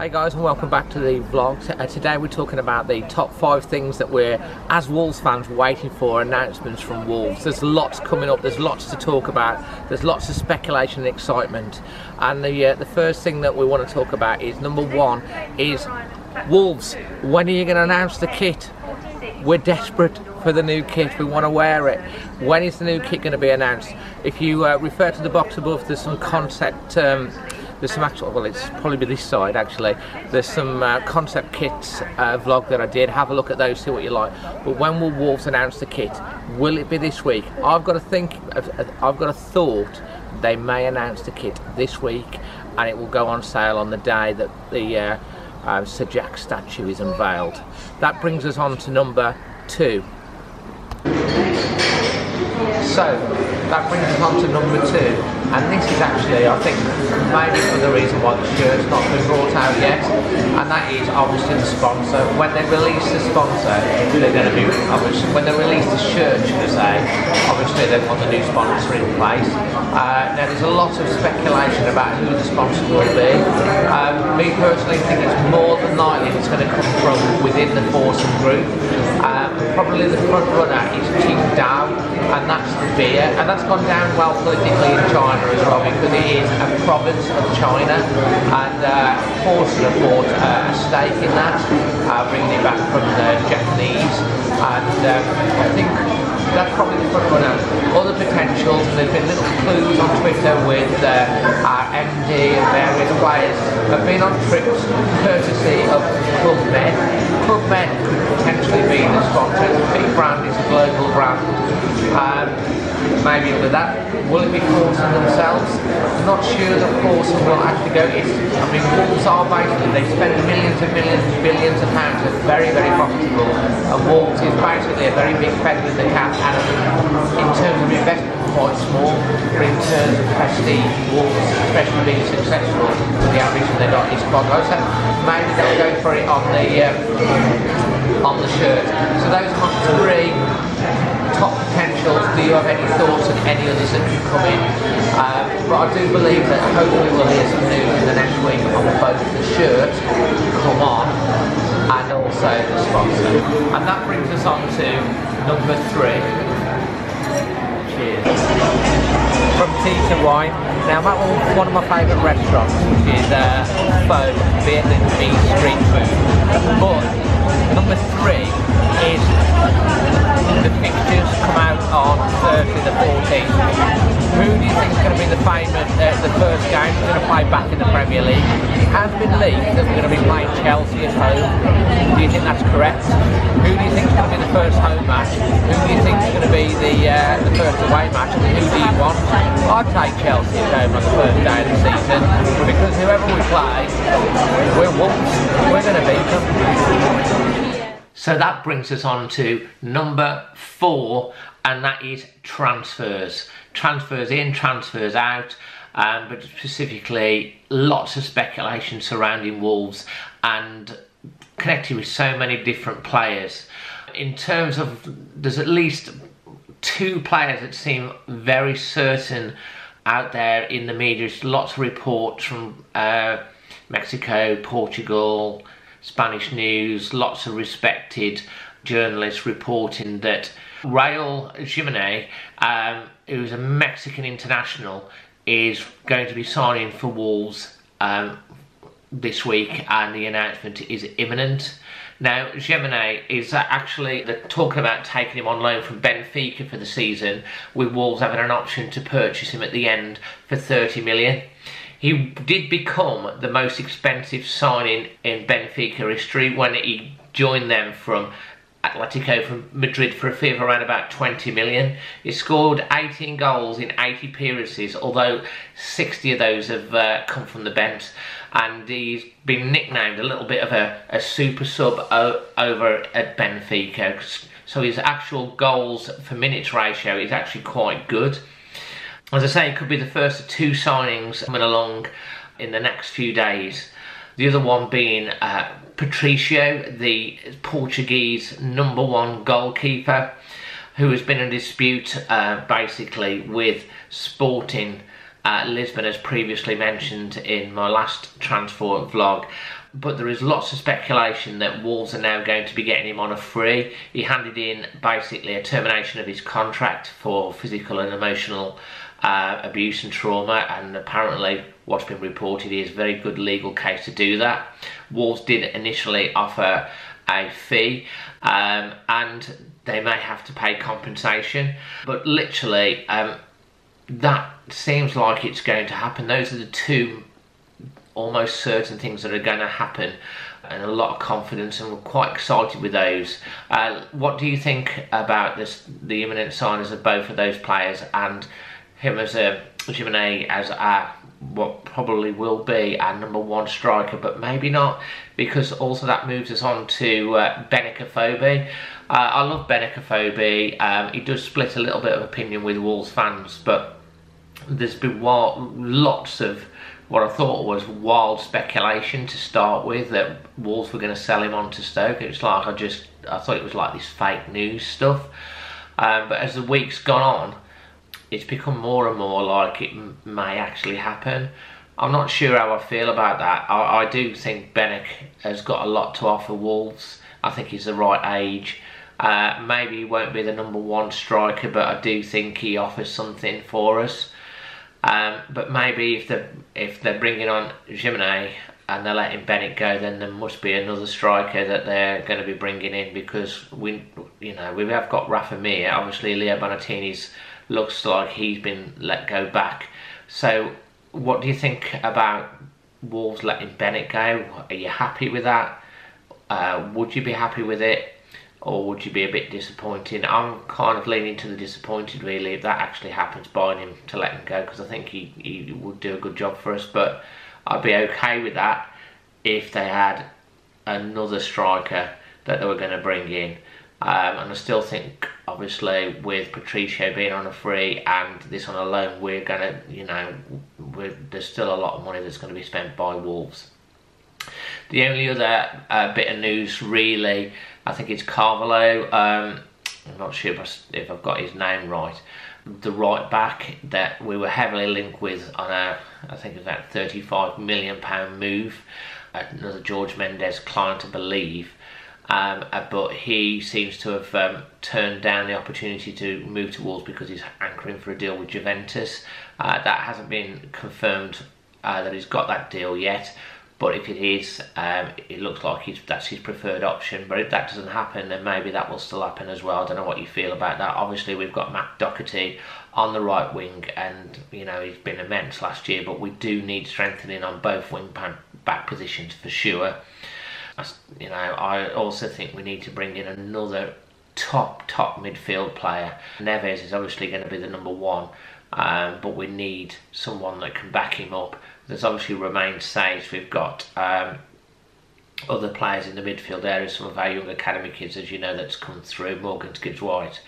Hey guys, and welcome back to the vlog. Today we're talking about the top 5 things that we're, as Wolves fans, waiting for announcements from Wolves. There's lots coming up, there's lots to talk about, there's lots of speculation and excitement. And the first thing that we want to talk about is, number 1, is Wolves. When are you going to announce the kit? We're desperate for the new kit, we want to wear it. When is the new kit going to be announced? If you refer to the box above, there's some concept, there's some actual, well, it's probably this side actually, there's some concept kits vlog that I did. Have a look at those, see what you like. But when will Wolves announce the kit? Will it be this week? I've got a thought they may announce the kit this week, and it will go on sale on the day that the Sir Jack statue is unveiled. That brings us on to number 2. So that brings us on to number 2, and this is actually, I think, maybe for the reason why the shirt's not been brought out yet, and that is obviously the sponsor. When they release the sponsor, they're going to be, obviously, when they release the shirt, should I say, obviously they want the new sponsor in place. Now there's a lot of speculation about who the sponsor will be. Me personally think it's more than likely it's going to come from within the Foursome group. Probably the front runner is Qingdao, and that's the beer, and that's gone down well politically in China as well, because it is a province of China, and Foursome have bought a stake in that, bringing it back from the Japanese, and I think that's probably the front runner. Other potentials, there's been little clues on Twitter with our MD and various players have been on trips courtesy of Club Med. Club Med could potentially be the sponsor. It's a big brand, it's a global brand. Maybe under that, will it be Foursome themselves? Not sure that Foursome will actually go. I mean, Wolves are basically, they spend millions and millions and billions of pounds. They're very, very profitable, and Wolves is basically a very big feather in the cap, and in terms of investment, quite small, but in terms of prestige, Wolves, especially being successful, the average they got is quite low. So maybe they'll go for it on the shirt. So those are my 3 top potentials. Do you have any thoughts on any others that could come in? But I do believe that hopefully we'll hear some news in the next week on both the shirt, come on, and also the sponsor. And that brings us on to number 3. Cheers. From Tea to Wine. Now, that was one of my favourite restaurants, which is Pho, Vietnamese street food. But number 3 is the fixtures come out on Thursday the 14th. Who do you think is going to be the first game we're going to play back in the Premier League? It has been leaked that we're going to be playing Chelsea at home. Do you think that's correct? Who do you think is going to be the first home match? Who do you think is going to be the first away match? And who do you want? I'd take Chelsea at home on the first day of the season, because whoever we play, we're Wolves. We're going to beat them. So that brings us on to number 4, and that is transfers. Transfers in, transfers out, but specifically lots of speculation surrounding Wolves and connected with so many different players. In terms of, there's at least 2 players that seem very certain out there in the media. There's lots of reports from Mexico, Portugal, Spanish news, lots of respected journalists reporting that Raul Jimenez, who's a Mexican international, is going to be signing for Wolves this week, and the announcement is imminent. Now, Jimenez is actually, they're talking about taking him on loan from Benfica for the season, with Wolves having an option to purchase him at the end for 30 million. He did become the most expensive signing in Benfica history when he joined them from Atletico from Madrid for a fee of around about 20 million. He scored 18 goals in 80 appearances, although 60 of those have come from the bench, and he's been nicknamed a little bit of a super sub over at Benfica. So his actual goals for minutes ratio is actually quite good. As I say, it could be the first of 2 signings coming along in the next few days. The other one being Patricio, the Portuguese #1 goalkeeper, who has been in dispute basically with Sporting Lisbon, as previously mentioned in my last transfer vlog. but there is lots of speculation that Wolves are now going to be getting him on a free. He handed in basically a termination of his contract for physical and emotional abuse and trauma, and apparently what's been reported is a very good legal case to do that. Wolves did initially offer a fee, and they may have to pay compensation, but literally that seems like it's going to happen. Those are the two almost certain things that are going to happen, and a lot of confidence, and we're quite excited with those. What do you think about the imminent signings of both of those players, and him as Jimenez as what probably will be our #1 striker, but maybe not, because also that moves us on to Benik. I love Benik. He does split a little bit of opinion with Wolves fans, but there's been lots of what I thought was wild speculation to start with, that Wolves were going to sell him on to Stoke. It was like I thought it was like this fake news stuff, but as the week's gone on, it's become more and more like it may actually happen. I'm not sure how I feel about that. I do think Benik has got a lot to offer Wolves. I think he's the right age. Maybe he won't be the #1 striker, but I do think he offers something for us. But maybe if they're bringing on Jimenez and they're letting Bennett go, then there must be another striker that they're going to be bringing in, because we have got Rafa Mir. Obviously, Leo Bonatini's looks like he's been let go back. So, what do you think about Wolves letting Bennett go? Are you happy with that? Would you be happy with it? Or would you be a bit disappointed? I'm kind of leaning to the disappointed, really, if that actually happens, buying him to let him go, because I think he would do a good job for us. But I'd be okay with that if they had another striker that they were going to bring in. And I still think, obviously, with Patricio being on a free and this on a loan, we're going to, there's still a lot of money that's going to be spent by Wolves. The only other bit of news, really, I think it's Carvalho. I'm not sure if I've got his name right. The right back that we were heavily linked with on I think it was about £35 million move. Another George Mendes client, I believe. But he seems to have turned down the opportunity to move to Wolves because he's anchoring for a deal with Juventus. That hasn't been confirmed that he's got that deal yet. But if it is, it looks like that's his preferred option. But if that doesn't happen, then maybe that will still happen as well. I don't know what you feel about that. Obviously, we've got Matt Doherty on the right wing, and he's been immense last year. But we do need strengthening on both wing back positions for sure. I also think we need to bring in another top midfield player. Neves is obviously going to be the #1, but we need someone that can back him up. There's obviously Romain Sage. We've got other players in the midfield area, some of our young academy kids, as you know, that's come through, Morgan Gibbs-White.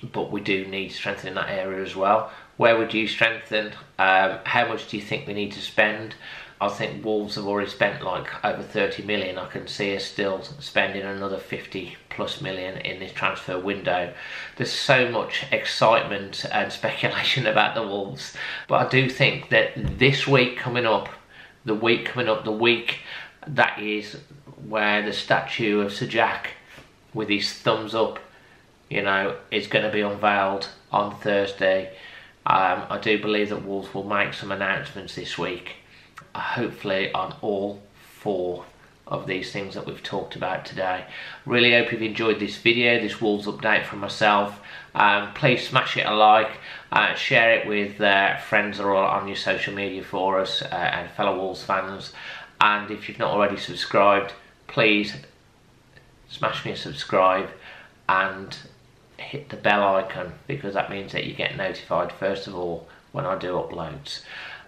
But we do need strength in that area as well. Where would you strengthen? How much do you think we need to spend? I think Wolves have already spent like over 30 million. I can see us still spending another 50+ million in this transfer window. There's so much excitement and speculation about the Wolves, but I do think that this week coming up, the week that is where the statue of Sir Jack with his thumbs up, is going to be unveiled on Thursday. I do believe that Wolves will make some announcements this week, hopefully on all 4 of these things that we've talked about today. Really hope you've enjoyed this video, this Wolves update from myself. Please smash it a like, share it with friends that are on your social media for us, and fellow Wolves fans. And if you've not already subscribed, please smash me a subscribe and hit the bell icon, because that means that you get notified first of all when I do uploads.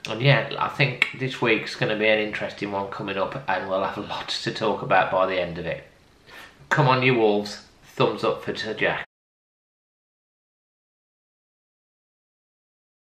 And yeah, I think this week's going to be an interesting one coming up, and we'll have lots to talk about by the end of it. Come on, you Wolves, thumbs up for Sir Jack.